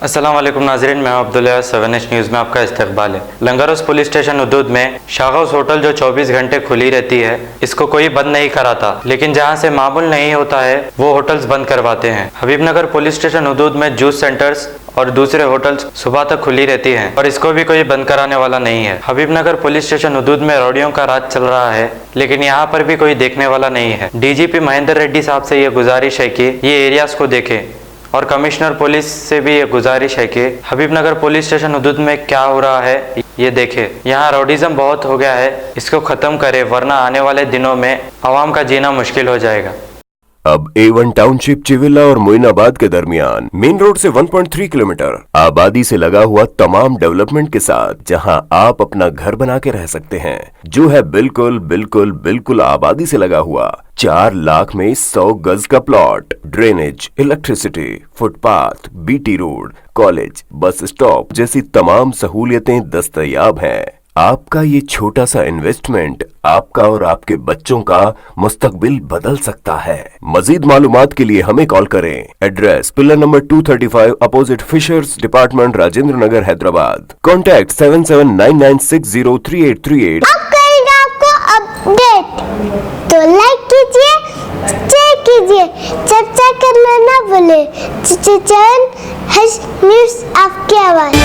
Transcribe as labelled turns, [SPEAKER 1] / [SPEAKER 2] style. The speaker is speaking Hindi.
[SPEAKER 1] अस्सलाम वालेकुम नाज़रीन, मैं अब्दुल्ला। 7H न्यूज़ में आपका इस्तकबाल है। लंगरौस पुलिस स्टेशन हदूद में शागौस होटल जो 24 घंटे खुली रहती है, इसको कोई बंद नहीं कराता, लेकिन जहां से मामूल नहीं होता है वो होटल्स बंद करवाते हैं। हबीबनगर पुलिस स्टेशन हदूद में जूस सेंटर्स और दूसरे होटल्स सुबह तक खुली रहती हैं और इसको भी कोई बंद कराने वाला नहीं है। हबीबनगर पुलिस स्टेशन हदूद में रौडियों का राज चल रहा है, लेकिन यहाँ पर भी कोई देखने वाला नहीं है। डीजीपी महेंद्र रेड्डी साहब से ये गुजारिश है कि ये एरियाज को देखें और कमिश्नर पुलिस से भी ये गुजारिश है कि हबीबनगर पुलिस स्टेशन हदूद में क्या हो रहा है ये देखे। यहाँ रौडिज्म बहुत हो गया है, इसको खत्म करे, वरना आने वाले दिनों में आवाम का जीना मुश्किल हो जाएगा।
[SPEAKER 2] अब A1 टाउनशिप चिविला और मोइनाबाद के दरमियान मेन रोड से 1.3 किलोमीटर आबादी से लगा हुआ तमाम डेवलपमेंट के साथ जहां आप अपना घर बना के रह सकते हैं, जो है बिल्कुल बिल्कुल बिल्कुल आबादी से लगा हुआ। 4 लाख में 100 गज का plot, drainage, electricity, footpath, BT road, college, bus stop जैसी तमाम सहूलियतें दस्तयाब हैं। आपका ये छोटा सा इन्वेस्टमेंट आपका और आपके बच्चों का मुस्तकबिल बदल सकता है। मजीद मालूमात के लिए हमें कॉल करें। Address pillar number 235 opposite fishers department, Rajendra Nagar, Hyderabad. Contact 7799603838।
[SPEAKER 3] अब करेंगे आपको अपडेट, तो लाइक कीजिए, शेयर कीजिए, चर्चा करना ना भूले। चैनल न्यूज़ आपकी आवाज़।